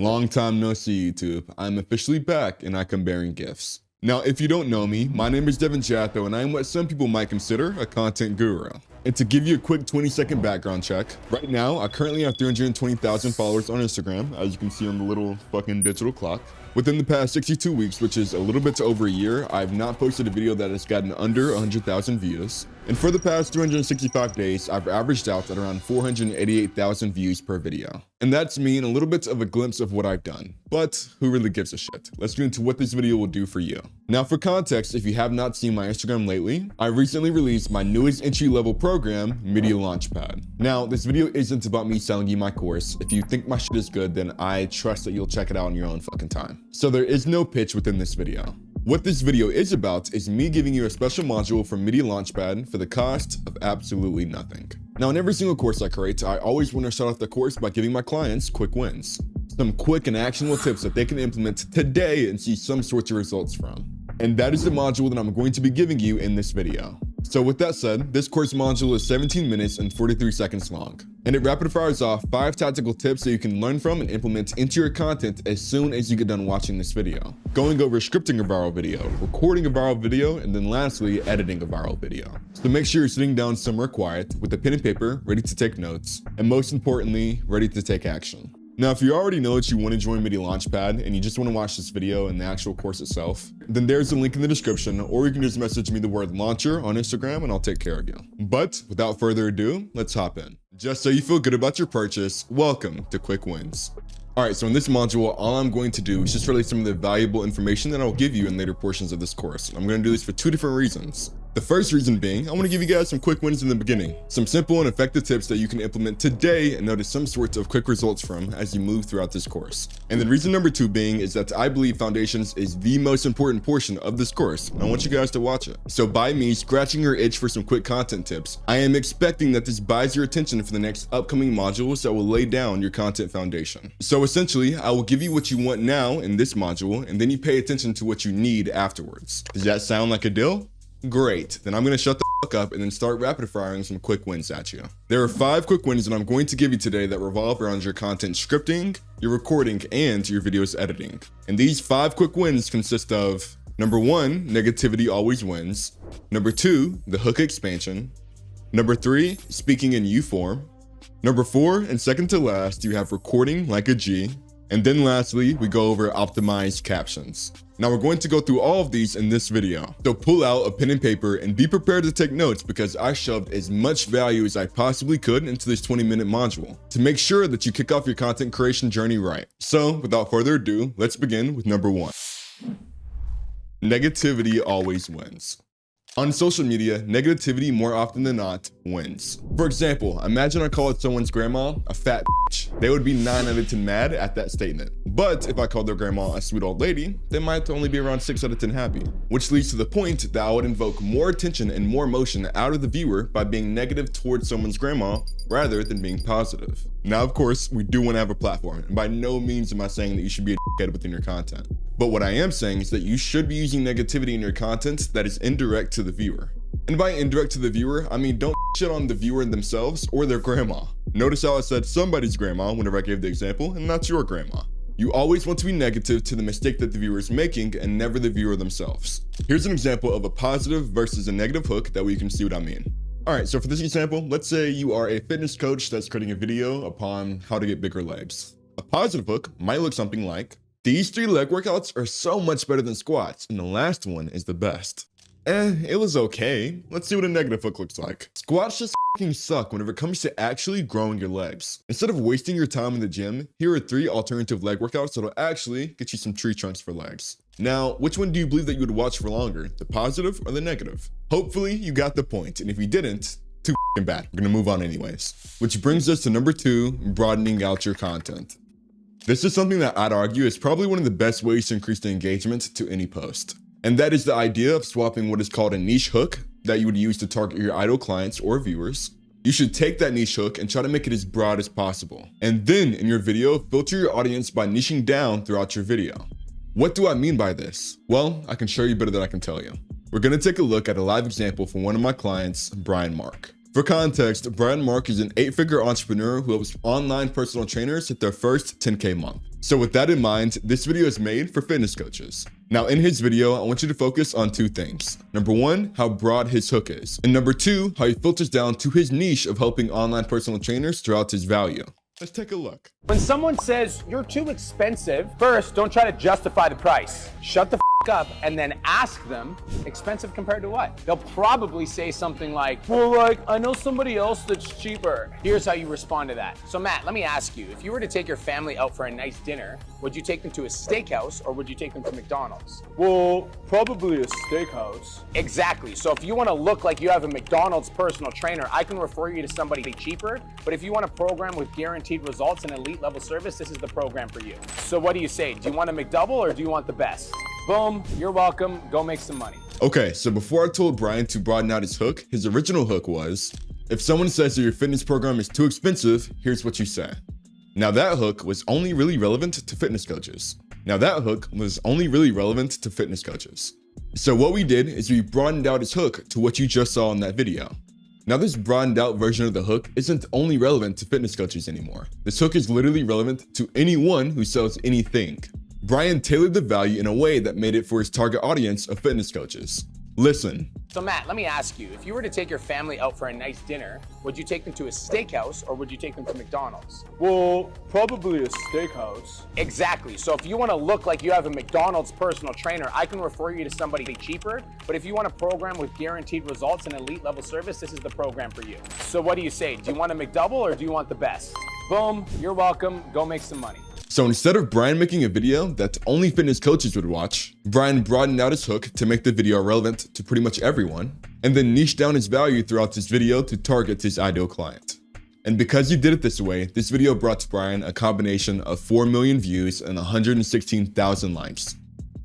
Long time no see, YouTube. I'm officially back and I come bearing gifts. Now, if you don't know me, my name is Devin Jatho and I am what some people might consider a content guru. And to give you a quick 20-second background check, right now, I currently have 320,000 followers on Instagram, as you can see on the little fucking digital clock. Within the past 62 weeks, which is a little bit to over a year, I've not posted a video that has gotten under 100,000 views. And for the past 365 days, I've averaged out at around 488,000 views per video. And that's me and a little bit of a glimpse of what I've done. But who really gives a shit? Let's get into what this video will do for you. Now, for context, if you have not seen my Instagram lately, I recently released my newest entry-level program, Media Launchpad. Now, this video isn't about me selling you my course. If you think my shit is good, then I trust that you'll check it out on your own fucking time. So there is no pitch within this video. What this video is about is me giving you a special module from Media Launchpad for the cost of absolutely nothing. Now, in every single course I create, I always want to start off the course by giving my clients quick wins. Some quick and actionable tips that they can implement today and see some sorts of results from. And that is the module that I'm going to be giving you in this video. So with that said, this course module is 17 minutes and 43 seconds long. And it rapid fires off 5 tactical tips that you can learn from and implement into your content as soon as you get done watching this video. Going over scripting a viral video, recording a viral video, and then lastly, editing a viral video. So make sure you're sitting down somewhere quiet with a pen and paper, ready to take notes, and most importantly, ready to take action. Now, if you already know that you want to join Media Launchpad and you just want to watch this video and the actual course itself, then there's a link in the description, or you can just message me the word launcher on Instagram and I'll take care of you. But without further ado, let's hop in. Just so you feel good about your purchase, welcome to Quick Wins. All right, so in this module, all I'm going to do is just relay some of the valuable information that I'll give you in later portions of this course. I'm going to do this for 2 different reasons. The first reason being, I want to give you guys some quick wins in the beginning. Some simple and effective tips that you can implement today and notice some sorts of quick results from as you move throughout this course. And then reason number 2 being is that I believe foundations is the most important portion of this course, and I want you guys to watch it. So by me scratching your itch for some quick content tips, I am expecting that this buys your attention for the next upcoming modules that will lay down your content foundation. So essentially, I will give you what you want now in this module, and then you pay attention to what you need afterwards. Does that sound like a deal? Great, then I'm going to shut the fuck up and then start rapid firing some quick wins at you. There are 5 quick wins that I'm going to give you today that revolve around your content scripting, your recording, and your videos editing. And these 5 quick wins consist of: number 1, negativity always wins. Number 2, the hook expansion. Number 3, speaking in U form. Number 4, and second to last, you have recording like a G. And then lastly, we go over optimized captions. Now we're going to go through all of these in this video. So pull out a pen and paper and be prepared to take notes because I shoved as much value as I possibly could into this 20-minute module to make sure that you kick off your content creation journey right. So without further ado, let's begin with number 1. Negativity always wins. On social media, negativity more often than not wins. For example, imagine I called someone's grandma a fat bitch. They would be 9 out of 10 mad at that statement. But if I called their grandma a sweet old lady, they might only be around 6 out of 10 happy. Which leads to the point that I would invoke more attention and more emotion out of the viewer by being negative towards someone's grandma rather than being positive. Now, of course, we do want to have a platform, and by no means am I saying that you should be a dickhead within your content. But what I am saying is that you should be using negativity in your content that is indirect to the viewer. And by indirect to the viewer, I mean don't shit on the viewer themselves or their grandma. Notice how I said somebody's grandma whenever I gave the example, and not your grandma. You always want to be negative to the mistake that the viewer is making and never the viewer themselves. Here's an example of a positive versus a negative hook that we can see what I mean. All right, so for this example, let's say you are a fitness coach that's creating a video upon how to get bigger legs. A positive hook might look something like, these 3 leg workouts are so much better than squats, and the last one is the best. It was okay. Let's see what a negative hook looks like. Squats just fucking suck whenever it comes to actually growing your legs. Instead of wasting your time in the gym, here are 3 alternative leg workouts that'll actually get you some tree trunks for legs. Now, which one do you believe that you would watch for longer, the positive or the negative? Hopefully you got the point, and if you didn't, too fucking bad. We're gonna move on anyways. Which brings us to number 2, broadening out your content. This is something that I'd argue is probably one of the best ways to increase the engagement to any post. And that is the idea of swapping what is called a niche hook that you would use to target your ideal clients or viewers. You should take that niche hook and try to make it as broad as possible. And then in your video, filter your audience by niching down throughout your video. What do I mean by this? Well, I can show you better than I can tell you. We're gonna take a look at a live example from one of my clients, Brian Mark. For context, Brian Mark is an 8-figure entrepreneur who helps online personal trainers hit their first 10K month. So with that in mind, this video is made for fitness coaches. Now in his video, I want you to focus on 2 things. Number 1, how broad his hook is. And number 2, how he filters down to his niche of helping online personal trainers throughout his value. Let's take a look. When someone says you're too expensive, first, don't try to justify the price. Shut the up and then ask them, expensive compared to what? They'll probably say something like, well, I know somebody else that's cheaper. Here's how you respond to that. So Matt, let me ask you, if you were to take your family out for a nice dinner, would you take them to a steakhouse or would you take them to McDonald's? Well, probably a steakhouse. Exactly. So if you want to look like you have a McDonald's personal trainer, I can refer you to somebody cheaper. But if you want a program with guaranteed results and elite level service, this is the program for you. So what do you say? Do you want a McDouble or do you want the best? Boom, you're welcome, go make some money. Okay, so before I told Brian to broaden out his hook, his original hook was, if someone says that your fitness program is too expensive, here's what you say. Now that hook was only really relevant to fitness coaches. So what we did is we broadened out his hook to what you just saw in that video. Now this broadened out version of the hook isn't only relevant to fitness coaches anymore. This hook is literally relevant to anyone who sells anything. Brian tailored the value in a way that made it for his target audience of fitness coaches. Listen. So Matt, let me ask you, if you were to take your family out for a nice dinner, would you take them to a steakhouse or would you take them to McDonald's? Well, probably a steakhouse. Exactly. So if you want to look like you have a McDonald's personal trainer, I can refer you to somebody cheaper. But if you want a program with guaranteed results and elite level service, this is the program for you. So what do you say? Do you want a McDouble or do you want the best? Boom, you're welcome, go make some money. So instead of Brian making a video that only fitness coaches would watch, Brian broadened out his hook to make the video relevant to pretty much everyone, and then niched down his value throughout this video to target his ideal client. And because he did it this way, this video brought to Brian a combination of 4 million views and 116,000 likes.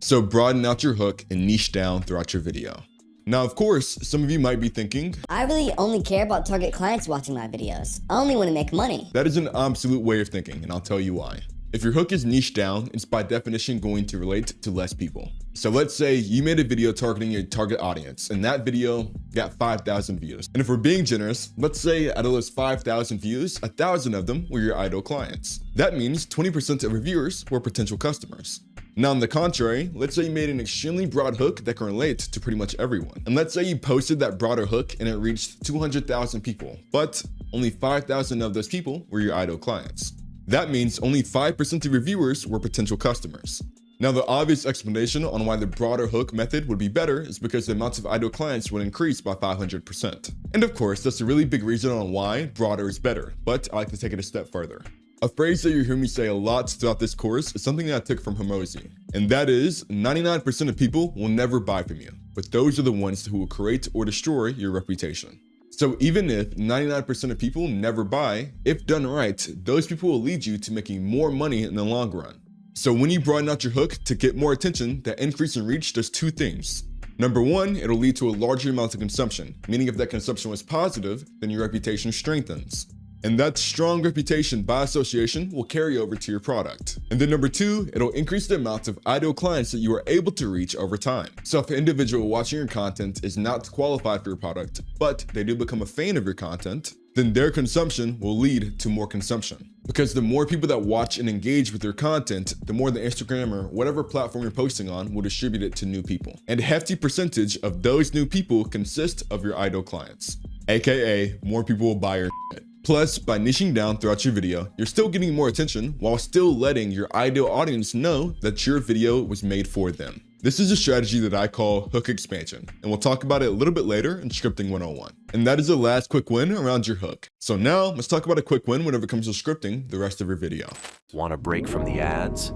So broaden out your hook and niche down throughout your video. Now, of course, some of you might be thinking, I really only care about target clients watching my videos. I only want to make money. That is an absolute way of thinking, and I'll tell you why. If your hook is niche down, it's by definition going to relate to less people. So let's say you made a video targeting your target audience, and that video got 5,000 views. And if we're being generous, let's say out of those 5,000 views, 1,000 of them were your ideal clients. That means 20% of your viewers were potential customers. Now, on the contrary, let's say you made an extremely broad hook that can relate to pretty much everyone. And let's say you posted that broader hook and it reached 200,000 people, but only 5,000 of those people were your ideal clients. That means only 5% of your viewers were potential customers. Now, the obvious explanation on why the broader hook method would be better is because the amount of ideal clients would increase by 500%. And of course, that's a really big reason on why broader is better, but I like to take it a step further. A phrase that you hear me say a lot throughout this course is something that I took from Hormozi, and that is 99% of people will never buy from you, but those are the ones who will create or destroy your reputation. So even if 99% of people never buy, if done right, those people will lead you to making more money in the long run. So when you broaden out your hook to get more attention, that increase in reach does 2 things. Number 1, it'll lead to a larger amount of consumption, meaning if that consumption was positive, then your reputation strengthens. And that strong reputation by association will carry over to your product. And then number 2, it'll increase the amount of ideal clients that you are able to reach over time. So if an individual watching your content is not qualified for your product, but they do become a fan of your content, then their consumption will lead to more consumption. Because the more people that watch and engage with your content, the more the Instagram or whatever platform you're posting on will distribute it to new people. And a hefty percentage of those new people consist of your ideal clients, aka more people will buy your shit. Plus, by niching down throughout your video, you're still getting more attention while still letting your ideal audience know that your video was made for them. This is a strategy that I call hook expansion, and we'll talk about it a little bit later in Scripting 101. And that is the last quick win around your hook. So now, let's talk about a quick win whenever it comes to scripting the rest of your video. Want a break from the ads?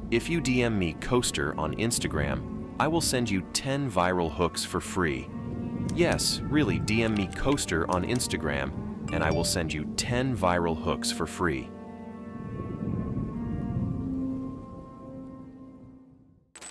If you DM me Coaster on Instagram, I will send you 10 viral hooks for free. Yes, really, DM me Coaster on Instagram, and I will send you 10 viral hooks for free.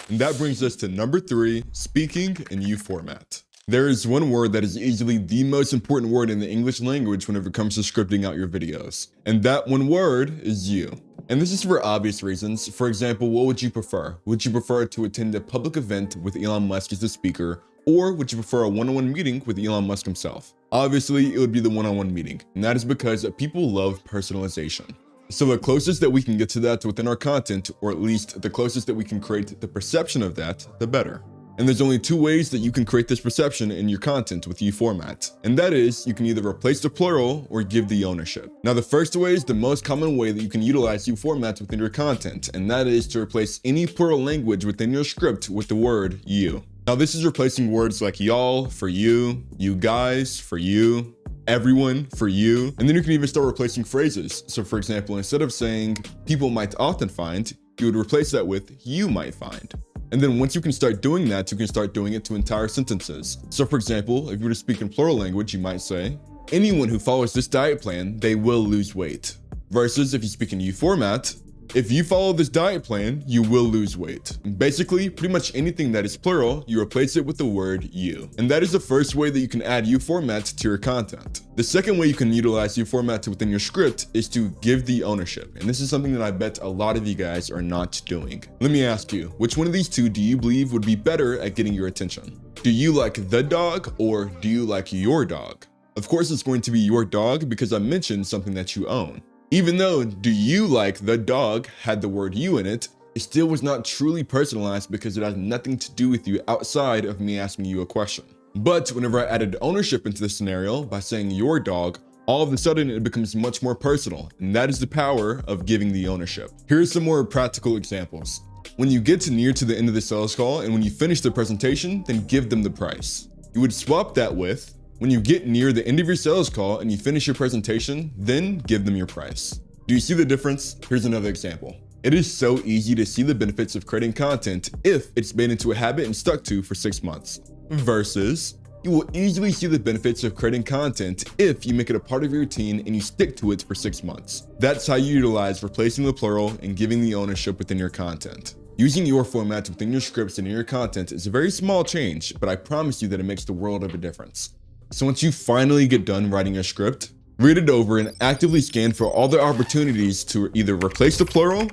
And that brings us to number 3, speaking in you format. There is one word that is easily the most important word in the English language whenever it comes to scripting out your videos. And that one word is you. And this is for obvious reasons. For example, what would you prefer? Would you prefer to attend a public event with Elon Musk as the speaker, or would you prefer a one-on-one meeting with Elon Musk himself? Obviously, it would be the one-on-one meeting, and that is because people love personalization. So the closest that we can get to that within our content, or at least the closest that we can create the perception of that, the better. And there's only two ways that you can create this perception in your content with U format. And that is, you can either replace the plural or give the ownership. Now, the first way is the most common way that you can utilize U formats within your content, and that is to replace any plural language within your script with the word you. Now, this is replacing words like y'all for you guys for you, everyone for you, and then you can even start replacing phrases. So for example, instead of saying people might often find, you would replace that with you might find. And then once you can start doing that, you can start doing it to entire sentences. So for example, if you were to speak in plural language, you might say, anyone who follows this diet plan, they will lose weight. Versus if you speak in U format, if you follow this diet plan, you will lose weight. Basically, pretty much anything that is plural, you replace it with the word you. And that is the first way that you can add U formats to your content. The second way you can utilize U formats within your script is to give the ownership. And this is something that I bet a lot of you guys are not doing. Let me ask you, which one of these two do you believe would be better at getting your attention? Do you like the dog or do you like your dog? Of course, it's going to be your dog because I mentioned something that you own. Even though do you like the dog had the word you in it, it still was not truly personalized because it has nothing to do with you outside of me asking you a question. But whenever I added ownership into the scenario by saying your dog, all of a sudden it becomes much more personal, and that is the power of giving the ownership. Here's some more practical examples. When you get near to the end of the sales call and when you finish the presentation, then give them the price. You would swap that with, when you get near the end of your sales call and you finish your presentation, then give them your price. Do you see the difference? Here's another example. It is so easy to see the benefits of creating content if it's made into a habit and stuck to for 6 months. Versus, you will easily see the benefits of creating content if you make it a part of your routine and you stick to it for 6 months. That's how you utilize replacing the plural and giving the ownership within your content. Using your formats within your scripts and in your content is a very small change, but I promise you that it makes the world of a difference. So once you finally get done writing your script, read it over and actively scan for all the opportunities to either replace the plural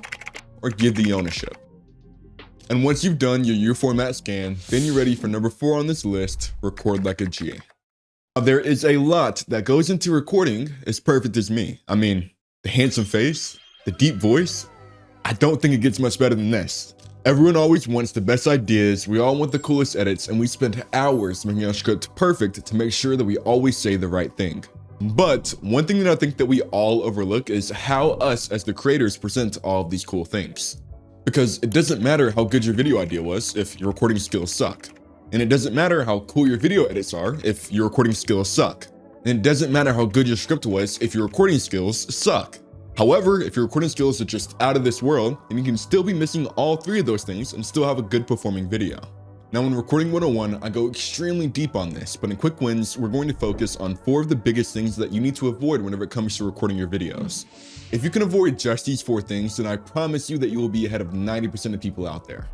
or give the ownership. And once you've done your U format scan, then you're ready for number 4 on this list, record like a G. Now, there is a lot that goes into recording as perfect as me. I mean, the handsome face, the deep voice, I don't think it gets much better than this. Everyone always wants the best ideas, we all want the coolest edits, and we spend hours making our script perfect to make sure that we always say the right thing. But one thing that I think that we all overlook is how us as the creators present all of these cool things. Because it doesn't matter how good your video idea was if your recording skills suck. And it doesn't matter how cool your video edits are if your recording skills suck. And it doesn't matter how good your script was if your recording skills suck. However, if your recording skills are just out of this world, then you can still be missing all 3 of those things and still have a good performing video. Now in Recording 101, I go extremely deep on this, but in quick wins, we're going to focus on 4 of the biggest things that you need to avoid whenever it comes to recording your videos. If you can avoid just these 4 things, then I promise you that you will be ahead of 90% of people out there.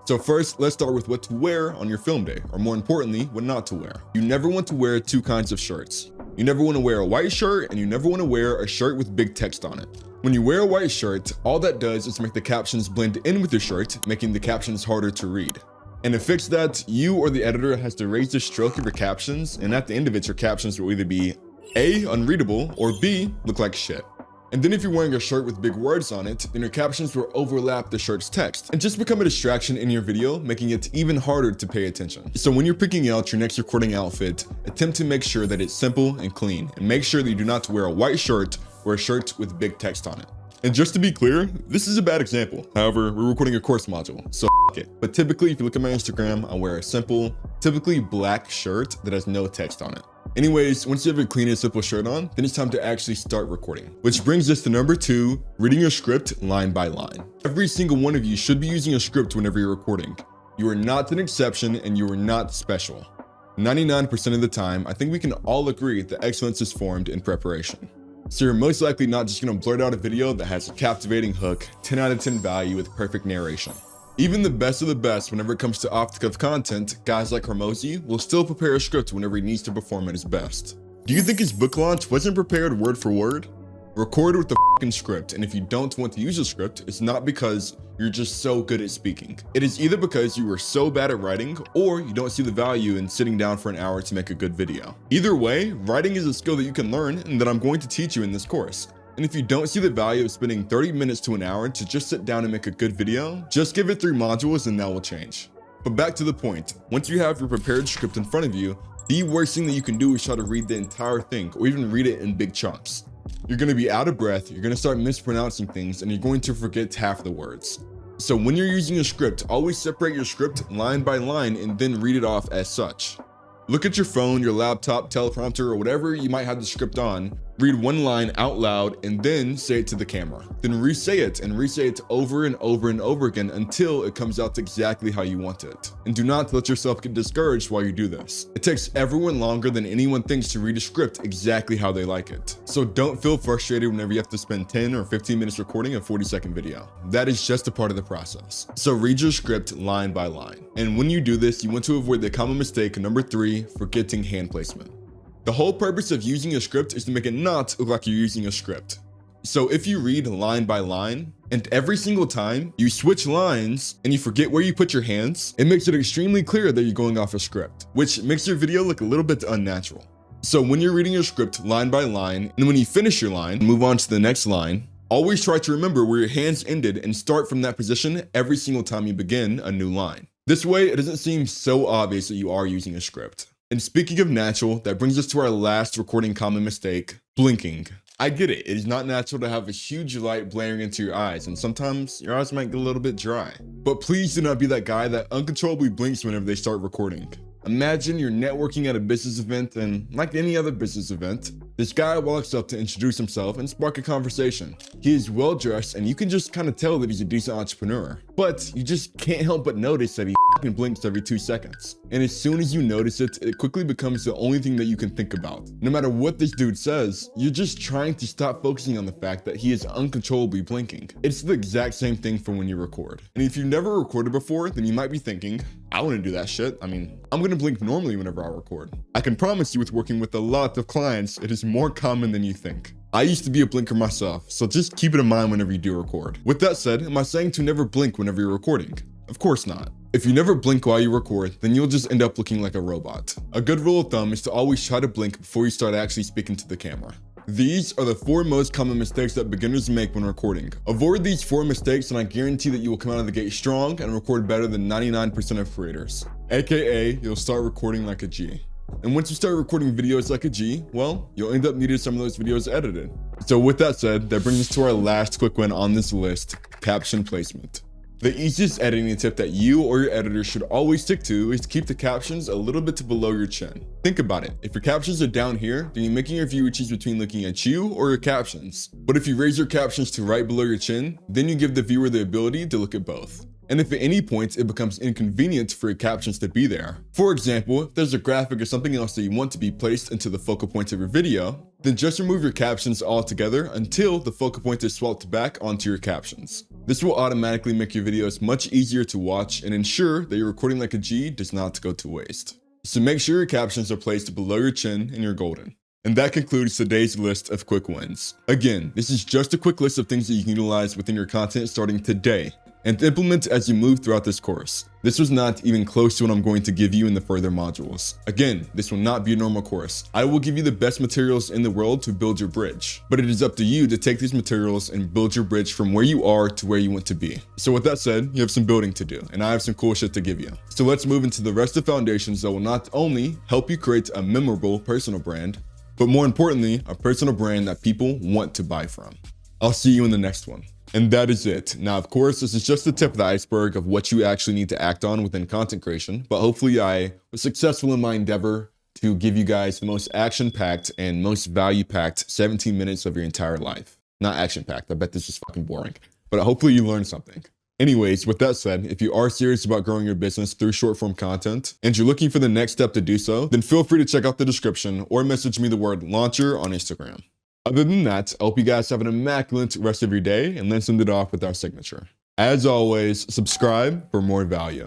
So first, let's start with what to wear on your film day, or more importantly, what not to wear. You never want to wear 2 kinds of shirts. You never want to wear a white shirt, and you never want to wear a shirt with big text on it. When you wear a white shirt, all that does is make the captions blend in with your shirt, making the captions harder to read. And to fix that, you or the editor has to raise the stroke of your captions, and at the end of it, your captions will either be A, unreadable, or B, look like shit. And then if you're wearing a shirt with big words on it, then your captions will overlap the shirt's text and just become a distraction in your video, making it even harder to pay attention. So when you're picking out your next recording outfit, attempt to make sure that it's simple and clean, and make sure that you do not wear a white shirt or a shirt with big text on it. And just to be clear, this is a bad example. However, we're recording a course module, so f it. But typically, if you look at my Instagram, I wear a simple, typically black shirt that has no text on it. Anyways, once you have a clean and simple shirt on, then it's time to actually start recording. Which brings us to number 2, reading your script line by line. Every single one of you should be using a script whenever you're recording. You are not an exception and you are not special. 99% of the time, I think we can all agree that excellence is formed in preparation. So you're most likely not just gonna blurt out a video that has a captivating hook, 10 out of 10 value with perfect narration. Even the best of the best whenever it comes to off-the-cuff content, guys like Hormozy will still prepare a script whenever he needs to perform at his best. Do you think his book launch wasn't prepared word for word? Record with the fucking script, and if you don't want to use a script, it's not because you're just so good at speaking. It is either because you are so bad at writing, or you don't see the value in sitting down for an hour to make a good video. Either way, writing is a skill that you can learn and that I'm going to teach you in this course. And if you don't see the value of spending 30 minutes to an hour to just sit down and make a good video, just give it 3 modules and that will change. But back to the point, once you have your prepared script in front of you, the worst thing that you can do is try to read the entire thing or even read it in big chunks. You're going to be out of breath, you're going to start mispronouncing things, and you're going to forget half the words. So when you're using a script, always separate your script line by line and then read it off as such. Look at your phone, your laptop, teleprompter, or whatever you might have the script on, read one line out loud and then say it to the camera. Then re-say it and re-say it over and over and over again until it comes out exactly how you want it. And do not let yourself get discouraged while you do this. It takes everyone longer than anyone thinks to read a script exactly how they like it. So don't feel frustrated whenever you have to spend 10 or 15 minutes recording a 40-second video. That is just a part of the process. So read your script line by line. And when you do this, you want to avoid the common mistake number 3, forgetting hand placement. The whole purpose of using a script is to make it not look like you're using a script. So if you read line by line, and every single time you switch lines and you forget where you put your hands, it makes it extremely clear that you're going off a script, which makes your video look a little bit unnatural. So when you're reading your script line by line, and when you finish your line, move on to the next line, always try to remember where your hands ended and start from that position every single time you begin a new line. This way, it doesn't seem so obvious that you are using a script. And speaking of natural, that brings us to our last recording common mistake, blinking. I get it, it is not natural to have a huge light blaring into your eyes, and sometimes your eyes might get a little bit dry. But please do not be that guy that uncontrollably blinks whenever they start recording. Imagine you're networking at a business event, and like any other business event, this guy walks up to introduce himself and spark a conversation. He is well dressed and you can just kind of tell that he's a decent entrepreneur, but you just can't help but notice that he blinks every 2 seconds. And as soon as you notice it, it quickly becomes the only thing that you can think about. No matter what this dude says, you're just trying to stop focusing on the fact that he is uncontrollably blinking. It's the exact same thing for when you record. And if you've never recorded before, then you might be thinking, I wouldn't do that shit. I mean, I'm gonna blink normally whenever I record. I can promise you with working with a lot of clients, it is more common than you think. I used to be a blinker myself, so just keep it in mind whenever you do record. With that said, am I saying to never blink whenever you're recording? Of course not. If you never blink while you record, then you'll just end up looking like a robot. A good rule of thumb is to always try to blink before you start actually speaking to the camera. These are the 4 most common mistakes that beginners make when recording. Avoid these 4 mistakes and I guarantee that you will come out of the gate strong and record better than 99% of creators. AKA, you'll start recording like a G. And once you start recording videos like a G, well, you'll end up needing some of those videos edited. So with that said, that brings us to our last quick win on this list, caption placement. The easiest editing tip that you or your editor should always stick to is to keep the captions a little bit below your chin. Think about it. If your captions are down here, then you're making your viewer choose between looking at you or your captions. But if you raise your captions to right below your chin, then you give the viewer the ability to look at both. And if at any point it becomes inconvenient for your captions to be there, for example, if there's a graphic or something else that you want to be placed into the focal point of your video, then just remove your captions altogether until the focal point is swapped back onto your captions. This will automatically make your videos much easier to watch and ensure that your recording like a G does not go to waste. So make sure your captions are placed below your chin and you're golden. And that concludes today's list of quick wins. Again, this is just a quick list of things that you can utilize within your content starting today and implement as you move throughout this course. This was not even close to what I'm going to give you in the further modules. Again, this will not be a normal course. I will give you the best materials in the world to build your bridge, but it is up to you to take these materials and build your bridge from where you are to where you want to be. So with that said, you have some building to do, and I have some cool shit to give you. So let's move into the rest of foundations that will not only help you create a memorable personal brand, but more importantly, a personal brand that people want to buy from. I'll see you in the next one. And that is it. Now, of course, this is just the tip of the iceberg of what you actually need to act on within content creation, but hopefully I was successful in my endeavor to give you guys the most action-packed and most value-packed 17 minutes of your entire life. Not action-packed, I bet this is fucking boring, but hopefully you learned something. Anyways, with that said, if you are serious about growing your business through short-form content and you're looking for the next step to do so, then feel free to check out the description or message me the word launcher on Instagram. Other than that, I hope you guys have an immaculate rest of your day, and let's end it off with our signature. As always, subscribe for more value.